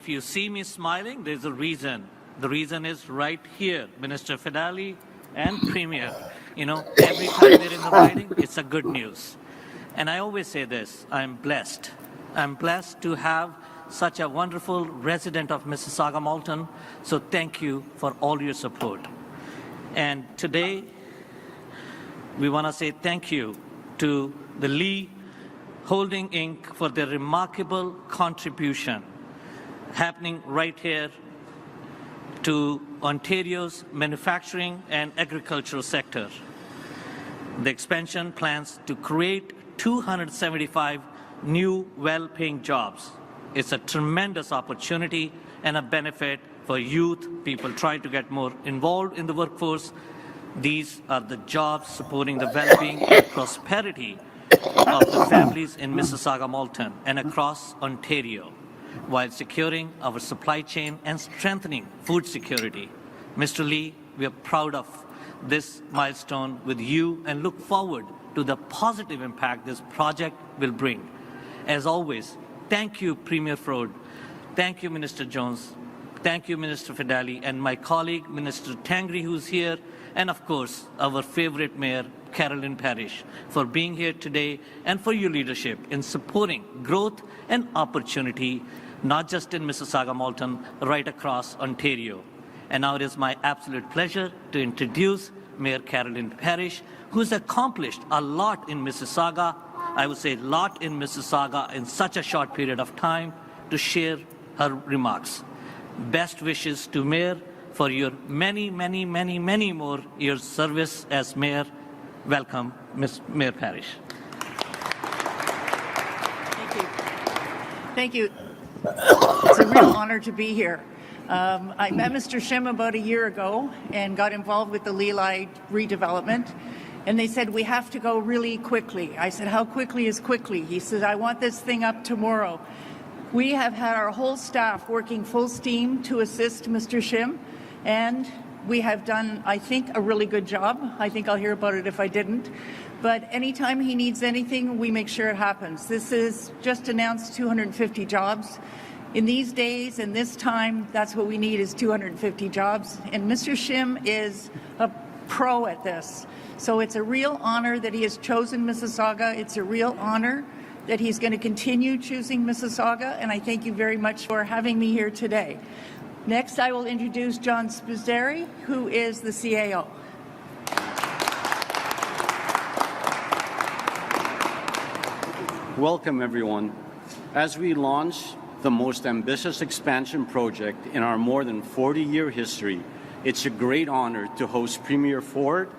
If you see me smiling, there's a reason. The reason is right here, Minister Fidali and Premier. You know, every time they're in the riding, it's a good news. And I always say this, I'm blessed. I'm blessed to have such a wonderful resident of Mississauga Malton. So thank you for all your support. And today, we want to say thank you to the Lee Holding Inc. for their remarkable contribution happening right here to Ontario's manufacturing and agricultural sector. The expansion plans to create 275 new well-paying jobs. It's a tremendous opportunity and a benefit for youth, people trying to get more involved in the workforce. These are the jobs supporting the well-being and prosperity of the families in Mississauga Malton and across Ontario, while securing our supply chain and strengthening food security. Mr. Lee, we are proud of this milestone with you and look forward to the positive impact this project will bring. As always, thank you, Premier Ford. Thank you, Minister Jones. Thank you, Minister Fidali, and my colleague, Minister Tangri, who's here, and of course, our favorite Mayor, Carolyn Parish, for being here today and for your leadership in supporting growth and opportunity, not just in Mississauga Malton, right across Ontario. And now it is my absolute pleasure to introduce Mayor Carolyn Parish, who's accomplished a lot in Mississauga, I would say a lot in Mississauga in such a short period of time, to share her remarks. Best wishes to Mayor for your many, many, many, many more years service as Mayor. Welcome, Ms. Mayor Parish. Thank you. Thank you. It's a real honor to be here. I met Mr. Shim about a year ago and got involved with the Leli redevelopment. And they said, we have to go really quickly. I said, how quickly is quickly? He said, I want this thing up tomorrow. We have had our whole staff working full steam to assist Mr. Shim, and we have done, I think, a really good job. I think I'll hear about it if I didn't. But anytime he needs anything, we make sure it happens. This is just announced 250 jobs. In these days and this time, that's what we need is 250 jobs. And Mr. Shim is a pro at this. So it's a real honor that he has chosen Mississauga. It's a real honor that he's going to continue choosing Mississauga, and I thank you very much for having me here today. Next, I will introduce John Spizzeri, who is the CAO. Welcome, everyone. As we launch the most ambitious expansion project in our more than 40-year history, it's a great honor to host Premier Ford,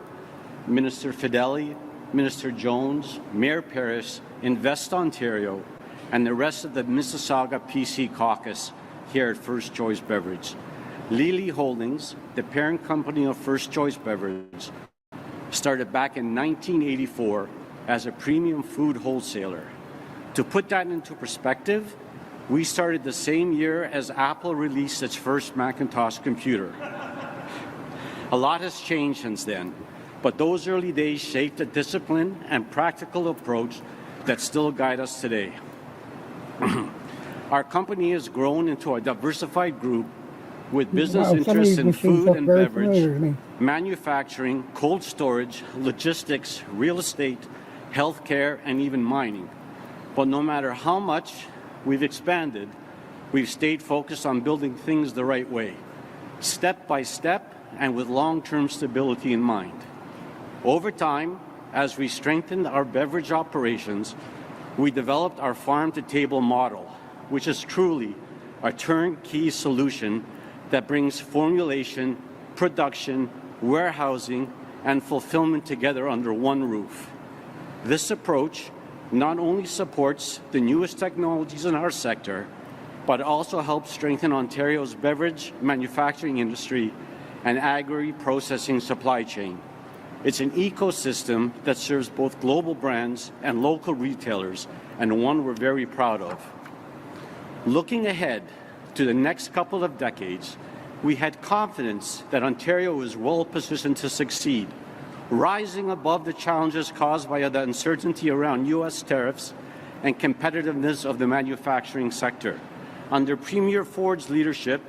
Minister Fideli, Minister Jones, Mayor Parish, Invest Ontario, and the rest of the Mississauga PC caucus here at First Choice Beverage. Lee Holdings, the parent company of First Choice Beverage, started back in 1984 as a premium food wholesaler. To put that into perspective, we started the same year as Apple released its first Macintosh computer. A lot has changed since then, but those early days shaped a disciplined and practical approach that still guide us today. Our company has grown into a diversified group with business interests in food and beverage, manufacturing, cold storage, logistics, real estate, healthcare, and even mining. But no matter how much we've expanded, we've stayed focused on building things the right way, step by step and with long-term stability in mind. Over time, as we strengthened our beverage operations, we developed our farm-to-table model, which is truly a turnkey solution that brings formulation, production, warehousing, and fulfillment together under one roof. This approach not only supports the newest technologies in our sector, but also helps strengthen Ontario's beverage manufacturing industry and agri-processing supply chain. It's an ecosystem that serves both global brands and local retailers, and one we're very proud of. Looking ahead to the next couple of decades, we had confidence that Ontario is well positioned to succeed, rising above the challenges caused by the uncertainty around U.S. tariffs and competitiveness of the manufacturing sector. Under Premier Ford's leadership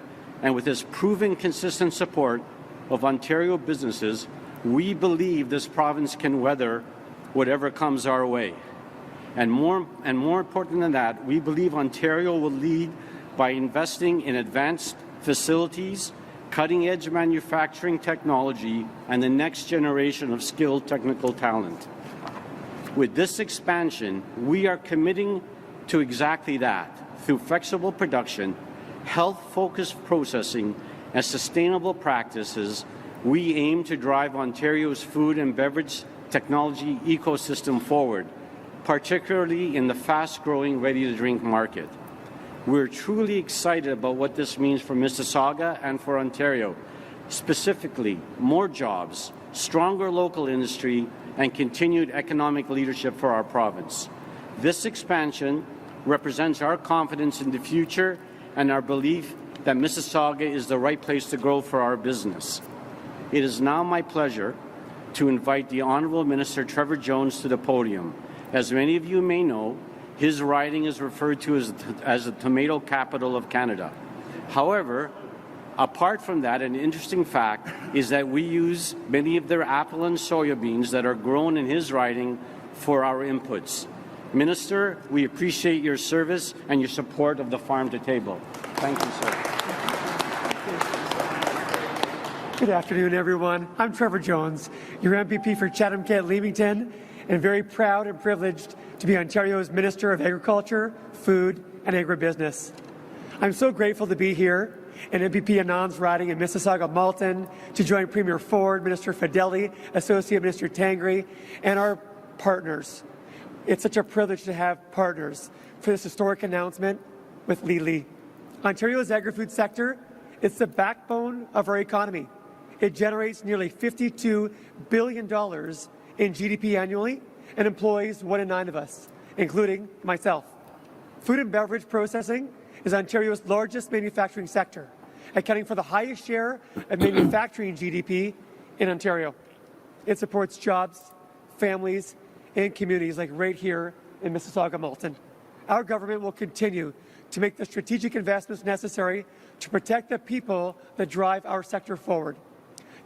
and with his proven consistent support of Ontario businesses, we believe this province can weather whatever comes our way. And more important than that, we believe Ontario will lead by investing in advanced facilities, cutting-edge manufacturing technology, and the next generation of skilled technical talent. With this expansion, we are committing to exactly that through flexible production, health-focused processing, and sustainable practices. We aim to drive Ontario's food and beverage technology ecosystem forward, particularly in the fast-growing ready-to-drink market. We're truly excited about what this means for Mississauga and for Ontario, specifically more jobs, stronger local industry, and continued economic leadership for our province. This expansion represents our confidence in the future and our belief that Mississauga is the right place to grow for our business. It is now my pleasure to invite the Honourable Minister Trevor Jones to the podium. As many of you may know, his riding is referred to as the tomato capital of Canada. However, apart from that, an interesting fact is that we use many of their apple and soya beans that are grown in his riding for our inputs. Minister, we appreciate your service and your support of the farm to table. Thank you, sir. Good afternoon, everyone. I'm Trevor Jones, your MPP for Chatham-Kent-Leamington, and very proud and privileged to be Ontario's Minister of Agriculture, Food and Agribusiness. I'm so grateful to be here in MPP Anand's riding in Mississauga-Malton to join Premier Ford, Minister Fedeli, Associate Minister Tangri, and our partners. It's such a privilege to have partners for this historic announcement with Li. Ontario's agri-food sector is the backbone of our economy. It generates nearly $52 billion in GDP annually and employs 1 in 9 of us, including myself. Food and beverage processing is Ontario's largest manufacturing sector, accounting for the highest share of manufacturing GDP in Ontario. It supports jobs, families, and communities like right here in Mississauga-Malton. Our government will continue to make the strategic investments necessary to protect the people that drive our sector forward.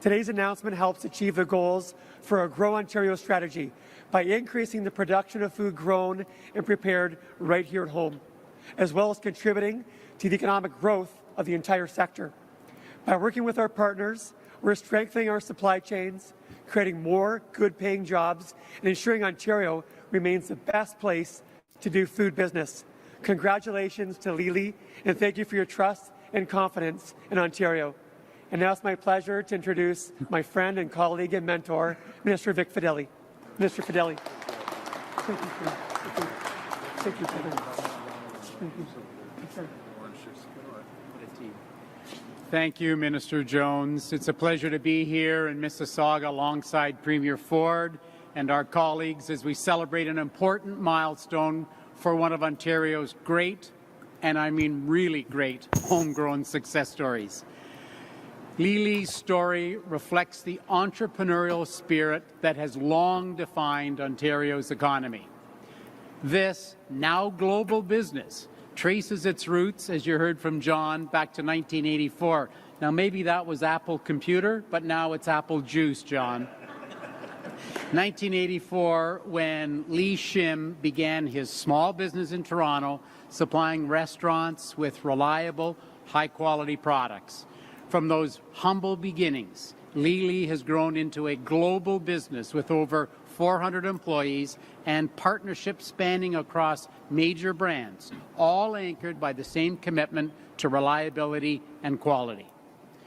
Today's announcement helps achieve the goals for a Grow Ontario strategy by increasing the production of food grown and prepared right here at home, as well as contributing to the economic growth of the entire sector. By working with our partners, we're strengthening our supply chains, creating more good-paying jobs, and ensuring Ontario remains the best place to do food business. Congratulations to Li, and thank you for your trust and confidence in Ontario. And now it's my pleasure to introduce my friend and colleague and mentor, Minister Vic Fedeli. Minister Fedeli. Thank you. Thank you. Thank you, Minister Jones. It's a pleasure to be here in Mississauga alongside Premier Ford and our colleagues as we celebrate an important milestone for one of Ontario's great, and I mean really great, homegrown success stories. Li's story reflects the entrepreneurial spirit that has long defined Ontario's economy. This now global business traces its roots, as you heard from John, back to 1984. Now, maybe that was Apple Computer, but now it's Apple Juice, John. 1984, when Li Shim began his small business in Toronto, supplying restaurants with reliable, high-quality products. From those humble beginnings, Li has grown into a global business with over 400 employees and partnerships spanning across major brands, all anchored by the same commitment to reliability and quality.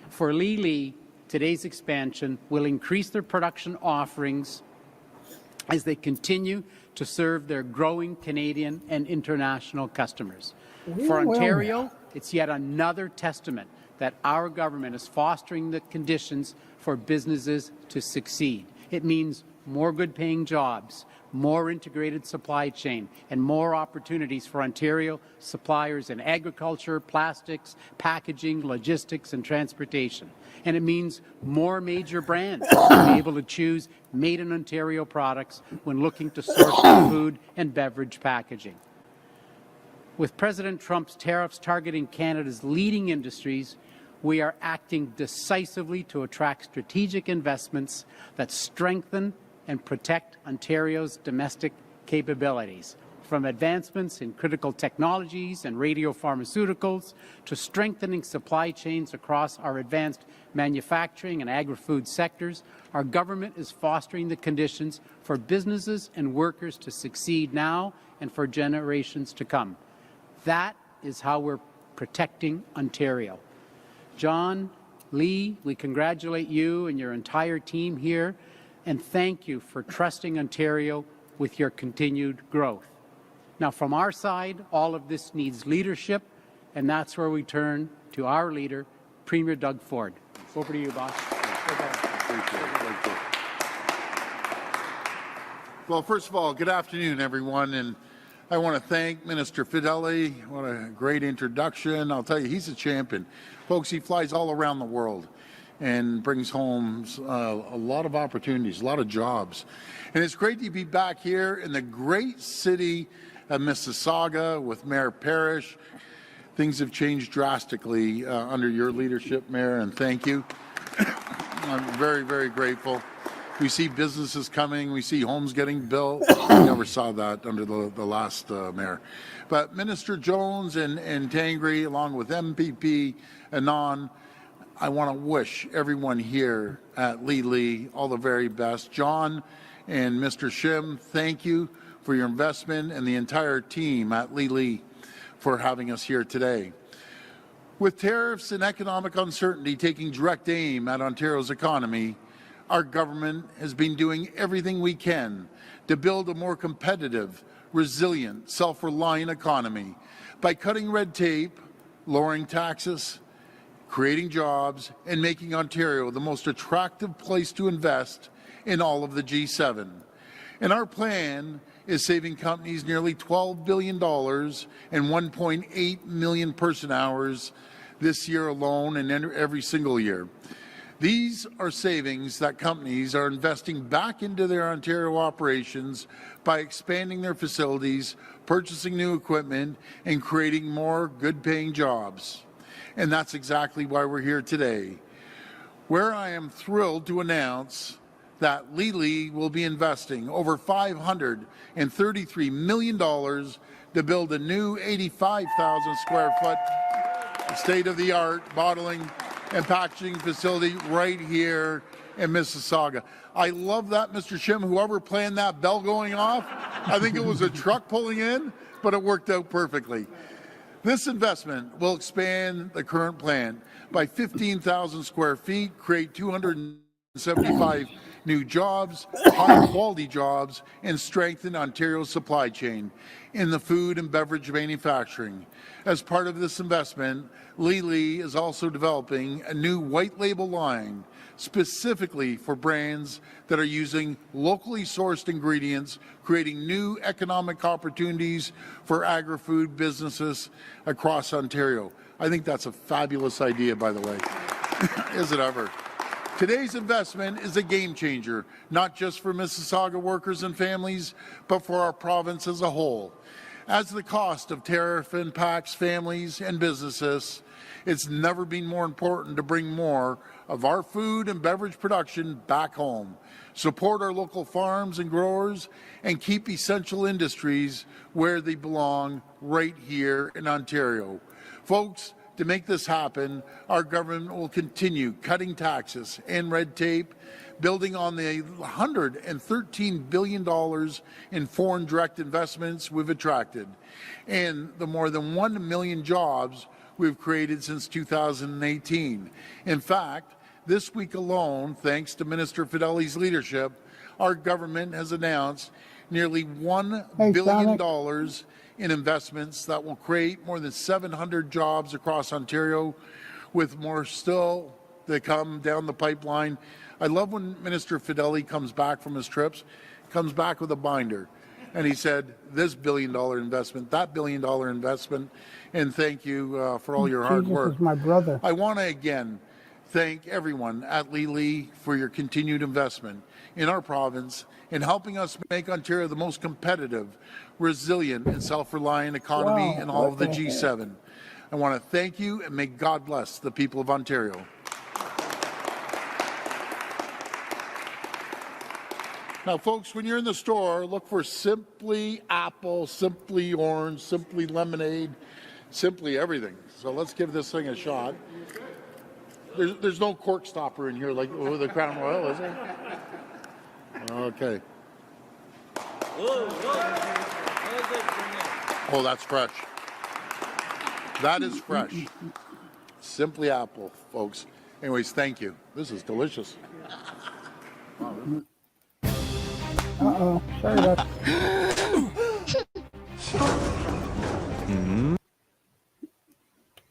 For Li, today's expansion will increase their production offerings as they continue to serve their growing Canadian and international customers. For Ontario, it's yet another testament that our government is fostering the conditions for businesses to succeed. It means more good-paying jobs, more integrated supply chain, and more opportunities for Ontario suppliers in agriculture, plastics, packaging, logistics, and transportation. And it means more major brands to be able to choose made-in-Ontario products when looking to source food and beverage packaging. With President Trump's tariffs targeting Canada's leading industries, we are acting decisively to attract strategic investments that strengthen and protect Ontario's domestic capabilities, from advancements in critical technologies and radiopharmaceuticals to strengthening supply chains across our advanced manufacturing and agri-food sectors. Our government is fostering the conditions for businesses and workers to succeed now and for generations to come. That is how we're protecting Ontario. John, Lee, we congratulate you and your entire team here, and thank you for trusting Ontario with your continued growth. Now, from our side, all of this needs leadership, and that's where we turn to our leader, Premier Doug Ford. Over to you, boss. Thank you. Well, first of all, good afternoon, everyone, and I want to thank Minister Fedeli. What a great introduction. I'll tell you, he's a champion. Folks, he flies all around the world and brings home a lot of opportunities, a lot of jobs. And it's great to be back here in the great city of Mississauga with Mayor Parrish. Things have changed drastically under your leadership, Mayor, and thank you. I'm very, very grateful. We see businesses coming. We see homes getting built. We never saw that under the last mayor. But Minister Jones and Tangri, along with MPP Anon, I want to wish everyone here at Lee all the very best. John and Mr. Shim, thank you for your investment, and the entire team at Lee for having us here today. With tariffs and economic uncertainty taking direct aim at Ontario's economy, our government has been doing everything we can to build a more competitive, resilient, self-reliant economy by cutting red tape, lowering taxes, creating jobs, and making Ontario the most attractive place to invest in all of the G7. And our plan is saving companies nearly $12 billion and 1.8 million person hours this year alone and every single year. These are savings that companies are investing back into their Ontario operations by expanding their facilities, purchasing new equipment, and creating more good-paying jobs. And that's exactly why we're here today, where I am thrilled to announce that Lee will be investing over $533 million to build a new 85,000 square foot state-of-the-art bottling and packaging facility right here in Mississauga. I love that, Mr. Shim, whoever planned that bell going off. I think it was a truck pulling in, but it worked out perfectly. This investment will expand the current plant by 15,000 square feet, create 275 new jobs, high-quality jobs, and strengthen Ontario's supply chain in the food and beverage manufacturing. As part of this investment, Lee is also developing a new white label line specifically for brands that are using locally sourced ingredients, creating new economic opportunities for agri-food businesses across Ontario. I think that's a fabulous idea, by the way. Is it ever? Today's investment is a game changer, not just for Mississauga workers and families, but for our province as a whole. As the cost of tariff impacts families and businesses, it's never been more important to bring more of our food and beverage production back home, support our local farms and growers, and keep essential industries where they belong right here in Ontario. Folks, to make this happen, our government will continue cutting taxes and red tape, building on the $113 billion in foreign direct investments we've attracted, and the more than 1 million jobs we've created since 2018. In fact, this week alone, thanks to Minister Fedeli's leadership, our government has announced nearly $1 billion in investments that will create more than 700 jobs across Ontario, with more still to come down the pipeline. I love when Minister Fedeli comes back from his trips, comes back with a binder, and he said, this $1 billion investment, that $1 billion investment, and thank you for all your hard work. Jesus is my brother. I want to again thank everyone at Lely for your continued investment in our province in helping us make Ontario the most competitive, resilient, and self-reliant economy in all of the G7. I want to thank you and may God bless the people of Ontario. Now, folks, when you're in the store, look for Simply Apple, Simply Orange, Simply Lemonade, Simply everything. So let's give this thing a shot. There's no cork stopper in here like the Crown Royal, is there? Okay. Oh, that's fresh. That is fresh. Simply Apple, folks. Anyways, thank you. This is delicious. Uh-oh. Sorry about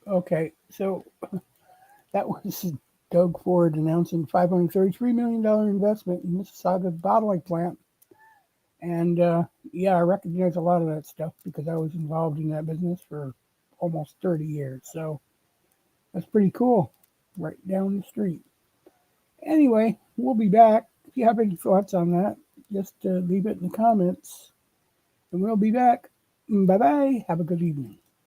Okay, so that was Doug Ford announcing $533 million investment in Mississauga bottling plant. And yeah, I recognize a lot of that stuff because I was involved in that business for almost 30 years. So that's pretty cool. Right down the street. Anyway, we'll be back. If you have any thoughts on that, just leave it in the comments. And we'll be back. Bye-bye. Have a good evening.